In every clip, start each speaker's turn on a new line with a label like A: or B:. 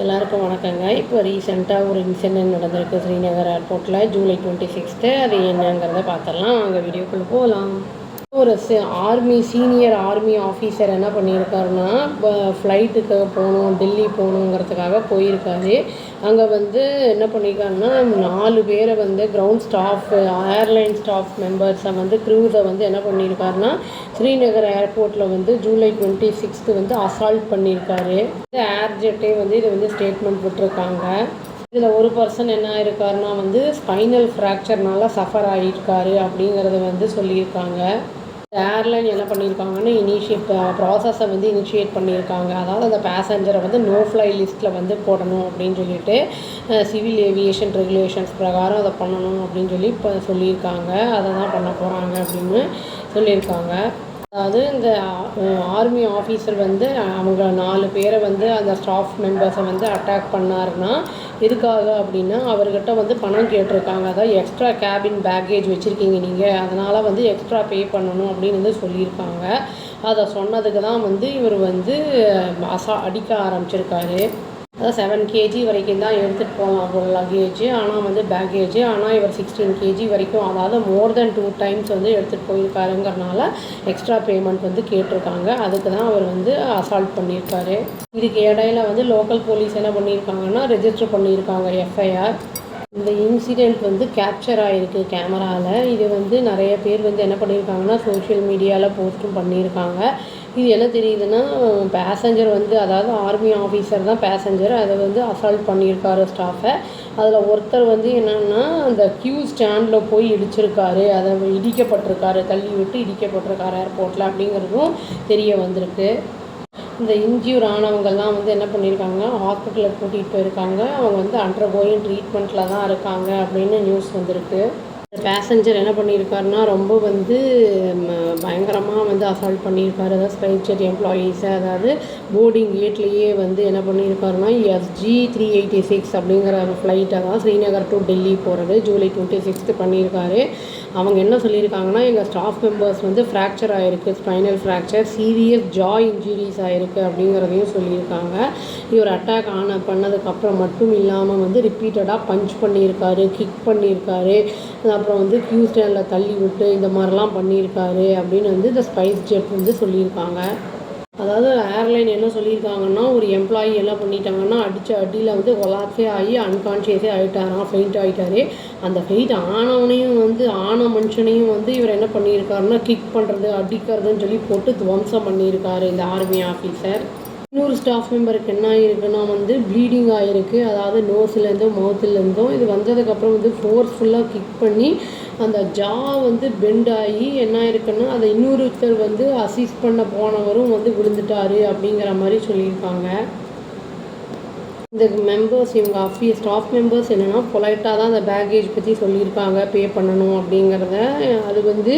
A: எல்லாருக்கும் வணக்கங்க. இப்போ ரீசெண்டாக ஒரு இன்சிடென்ட் நடந்திருக்கு ஸ்ரீநகர் ஏர்போர்ட்டில் ஜூலை 26. அது என்னங்கிறத பார்த்துடலாம். அங்கே வீடியோக்குள்ளே போகலாம். ஒரு சீனியர் ஆர்மி ஆஃபீஸர் என்ன பண்ணியிருக்காருன்னா, ஃப்ளைட்டுக்கு போகணும், டெல்லி போகணுங்கிறதுக்காக போயிருக்காரு. அங்கே என்ன பண்ணியிருக்காருன்னா 4 பேரை கிரவுண்ட் ஸ்டாஃப், ஏர்லைன் ஸ்டாஃப் மெம்பர்ஸை க்ரூஸை என்ன பண்ணியிருக்காருன்னா ஸ்ரீநகர் ஏர்போர்ட்டில் ஜூலை 26 அசால்ட் பண்ணியிருக்காரு. ஏர்ஜெட்டே இதை ஸ்டேட்மெண்ட் விட்டுருக்காங்க. இதில் ஒரு பர்சன் என்ன ஆயிருக்காருன்னா ஸ்பைனல் ஃப்ராக்சர்னால சஃபர் ஆகியிருக்காரு அப்படிங்கிறத சொல்லியிருக்காங்க. ஏர்லைன் என்ன பண்ணியிருக்காங்கன்னா ப்ராசஸை இனிஷியேட் பண்ணியிருக்காங்க. அதாவது அந்த பேசஞ்சரை நோ ஃப்ளை லிஸ்ட்டில் போடணும் அப்படின்னு சொல்லிட்டு சிவில் ஏவியேஷன் ரெகுலேஷன்ஸ் பிரகாரம் அதை பண்ணணும் அப்படின்னு சொல்லி இப்போ சொல்லியிருக்காங்க. அதை தான் பண்ண போகிறாங்க அப்படின்னு சொல்லியிருக்காங்க. அதாவது இந்த ஆர்மி ஆஃபீஸர் அவங்க 4 பேரை அந்த ஸ்டாஃப் மெம்பர்ஸை அட்டாக் பண்ணாருன்னா எதுக்காக அப்படின்னா அவர்கிட்ட பணம் கேட்டிருக்காங்க. அதாவது எக்ஸ்ட்ரா கேபின் பேக்கேஜ் வச்சுருக்கீங்க நீங்கள், அதனால் எக்ஸ்ட்ரா பே பண்ணணும் அப்படின்னு சொல்லியிருக்காங்க. அதை சொன்னதுக்கு தான் இவர் அடிக்க ஆரம்பிச்சிருக்காரு. அதாவது 7 kg வரைக்கும் தான் எடுத்துகிட்டு போகலாம் அவ்வளோ லக்கேஜ், ஆனால் பேக்கேஜ். ஆனால் இவர் 16 kg வரைக்கும், அதாவது மோர் தென் 2 times எடுத்துகிட்டு போயிருக்காருங்கிறனால எக்ஸ்ட்ரா பேமெண்ட் கேட்டிருக்காங்க. அதுக்கு தான் அவர் அசால்ட் பண்ணியிருக்காரு. இதுக்கு இடையில லோக்கல் போலீஸ் என்ன பண்ணியிருக்காங்கன்னா ரெஜிஸ்டர் பண்ணியிருக்காங்க எஃப்ஐஆர். இந்த இன்சிடெண்ட் கேப்சர் ஆகிருக்கு கேமராவில். இது நிறைய பேர் என்ன பண்ணியிருக்காங்கன்னா சோஷியல் மீடியாவில் போஸ்ட்டும் பண்ணியிருக்காங்க. இது என்ன தெரியுதுன்னா பேசஞ்சர் அதாவது ஆர்மி ஆஃபீஸர் தான் பேசஞ்சர், அதை அசால்ட் பண்ணியிருக்காரு ஸ்டாஃபை. அதில் ஒருத்தர் என்னென்னா அந்த கியூ ஸ்டாண்டில் போய் இடிச்சிருக்காரு, அதை இடிக்கப்பட்டிருக்காரு, தள்ளி விட்டு இடிக்கப்பட்டிருக்காரு ஏர்போர்ட்டில் அப்படிங்கிறதும் தெரிய வந்திருக்கு. இந்த இன்ஜூர் ஆனவங்கெல்லாம் என்ன பண்ணியிருக்காங்க, ஹாஸ்பிட்டலில் கூட்டிகிட்டு போயிருக்காங்க. அவங்க அண்டர்கோயிங் ட்ரீட்மெண்ட்டில் தான் இருக்காங்க அப்படின்னு நியூஸ் வந்திருக்கு. பேசஞ்சர் என்ன பண்ணியிருக்காருன்னா ரொம்ப பயங்கரமாக அசால்ட் பண்ணியிருக்காரு. அதாவது ஸ்பைஸ் ஜெட் எம்ப்ளாயீஸை, அதாவது போர்டிங் கேட்லேயே என்ன பண்ணியிருக்காருன்னா SG386 அப்படிங்கிற ஃப்ளைட்டை தான் ஸ்ரீநகர் டு டெல்லி போகிறது ஜூலை 26 பண்ணியிருக்காரு. அவங்க என்ன சொல்லியிருக்காங்கன்னா எங்கள் ஸ்டாஃப் மெம்பர்ஸ் ஃப்ராக்சர் ஆகிருக்கு, ஸ்பைனல் ஃப்ராக்சர், சீரியஸ் ஜாய் இன்ஜுரிஸ் ஆகிருக்கு அப்படிங்கிறதையும் சொல்லியிருக்காங்க. இவர் அட்டாக் பண்ணதுக்கப்புறம் மட்டும் இல்லாமல் ரிப்பீட்டடாக பஞ்ச் பண்ணியிருக்காரு, கிக் பண்ணியிருக்காரு, அப்புறம் கியூ ஸ்டாண்டில் தள்ளி விட்டு இந்த மாதிரிலாம் பண்ணியிருக்காரு அப்படின்னு இந்த ஸ்பைஸ் ஜெட் சொல்லியிருக்காங்க. அதாவது ஏர்லைன் என்ன சொல்லியிருக்காங்கன்னா ஒரு எம்ப்ளாயி என்ன பண்ணிட்டாங்கன்னா அடித்த அடியில் கொலாப்ஸே ஆகி அன்கான்ஷியஸே ஆகிட்டாராம், ஃபெயிண்ட் ஆகிட்டாரு. அந்த ஃபெயிண்ட் ஆனவனையும் ஆன மனுஷனையும் இவர் என்ன பண்ணியிருக்காருன்னா கிக் பண்ணுறது, அடிக்கிறதுன்னு சொல்லி போட்டு துவம்சம் பண்ணியிருக்காரு இந்த ஆர்மி ஆஃபீஸர். இன்னொரு ஸ்டாஃப் மெம்பருக்கு என்ன ஆகிருக்குன்னா ப்ளீடிங் ஆகிருக்கு. அதாவது நோஸ்லேருந்தும் மவுத்துலேருந்தும் இது வந்ததுக்கப்புறம் ஃபோர்ஸ்ஃபுல்லாக கிக் பண்ணி அந்த ஜா பெண்ட் ஆகி என்ன ஆயிருக்குன்னா அதை இன்னொருத்தர் அசிஸ்ட் பண்ண போனவரும் விழுந்துட்டாரு அப்படிங்கிற மாதிரி சொல்லியிருக்காங்க. இந்த இவங்க ஸ்டாஃப் மெம்பர்ஸ் என்னென்னா பொலைட்டாக தான் அந்த பேக்கேஜ் பற்றி சொல்லியிருக்காங்க, பே பண்ணணும் அப்படிங்கிறத. அது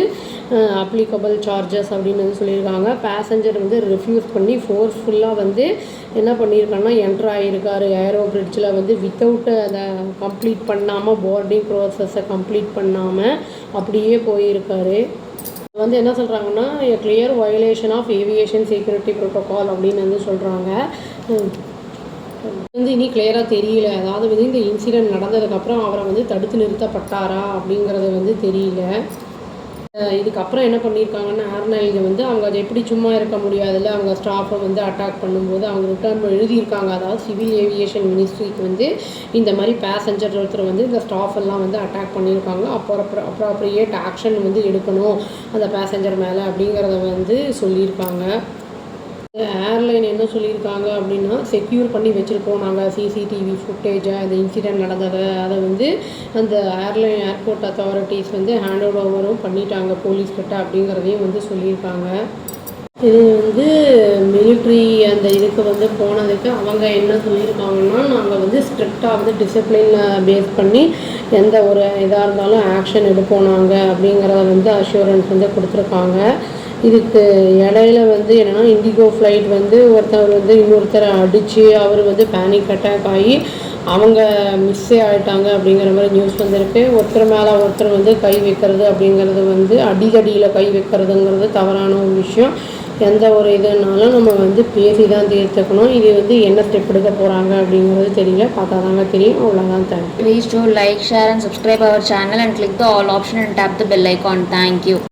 A: அப்ளிகபிள் சார்ஜஸ் அப்படின்னு சொல்லியிருக்காங்க. பேசஞ்சர் ரெஃப்யூஸ் பண்ணி ஃபோர்ஸ்ஃபுல்லாக என்ன பண்ணியிருக்காங்கன்னா என்ட்ரு ஆகியிருக்காரு ஏரோ பிரிட்ஜில் வித்தவுட் அதை கம்ப்ளீட் பண்ணாமல், போர்டிங் ப்ராசஸை கம்ப்ளீட் பண்ணாமல் அப்படியே போயிருக்காரு. என்ன சொல்கிறாங்கன்னா clear violation of aviation security protocol அப்படின்னு சொல்கிறாங்க. இனி கிளியராக தெரியல. அதாவது இந்த இன்சிடெண்ட் நடந்ததுக்கப்புறம் அவரை தடுத்து நிறுத்தப்பட்டாரா அப்படிங்கிறது தெரியல. இதுக்கப்புறம் என்ன பண்ணியிருக்காங்கன்னா ஏர்லைனுக்கு அவங்க அதை எப்படி சும்மா இருக்க முடியாதுல்ல, அவங்க ஸ்டாஃபை அட்டாக் பண்ணும்போது அவங்க ரிட்டர்ன் எழுதியிருக்காங்க. அதாவது சிவில் ஏவியேஷன் மினிஸ்ட்ரிக்கு இந்த மாதிரி பேசஞ்சர் ஒருத்தர் இந்த ஸ்டாஃப் எல்லாம் அட்டாக் பண்ணியிருக்காங்க, அப்ராப்ரியேட் ஆக்ஷன் எடுக்கணும் அந்த பேசஞ்சர் மேலே அப்படிங்கிறத சொல்லியிருக்காங்க. ஏர்லைன் என்ன சொல்லியிருக்காங்க அப்படின்னா செக்யூர் பண்ணி வச்சுருக்கோம் நாங்கள் சிசிடிவி ஃபுட்டேஜை, அந்த இன்சிடெண்ட் நடந்ததை அதை அந்த ஏர்போர்ட் அத்தாரிட்டிஸ் ஹேண்ட் ஓவரும் பண்ணிட்டாங்க போலீஸ்கிட்ட அப்படிங்கிறதையும் சொல்லியிருக்காங்க. இது மிலிட்ரி அந்த இதுக்கு போனதுக்கு அவங்க என்ன சொல்லியிருக்காங்கன்னா நாங்கள் ஸ்ட்ரிக்டாக டிசிப்ளினை பேஸ் பண்ணி எந்த ஒரு இதாக இருந்தாலும் ஆக்ஷன் எடுப்போம் நாங்கள் அப்படிங்கிறத அஷூரன்ஸ் கொடுத்துருக்காங்க. இதுக்கு இடையில என்னென்னா இண்டிகோ ஃப்ளைட் ஒருத்தர் இன்னொருத்தரை அடித்து அவர் பேனிக் அட்டாக் ஆகி அவங்க மிஸ்ஸே ஆகிட்டாங்க அப்படிங்கிற மாதிரி நியூஸ் வந்திருக்கு. ஒருத்தர் மேலே ஒருத்தர் கை வைக்கிறது அப்படிங்கிறது அடிதடியில் கை வைக்கிறதுங்கிறது தவறான ஒரு விஷயம். எந்த ஒரு இதுனாலும் நம்ம வந்து பேசி தான் தீர்த்துக்கணும். இது வந்து என்ன ஸ்டெப் எடுக்க போகிறாங்க அப்படிங்கிறது தெரியல, பார்த்தா தாங்க தெரியும். அவ்வளோதான். Thank you.
B: Please do like, share and subscribe our channel and click the all option and tap the bell icon. Thank you.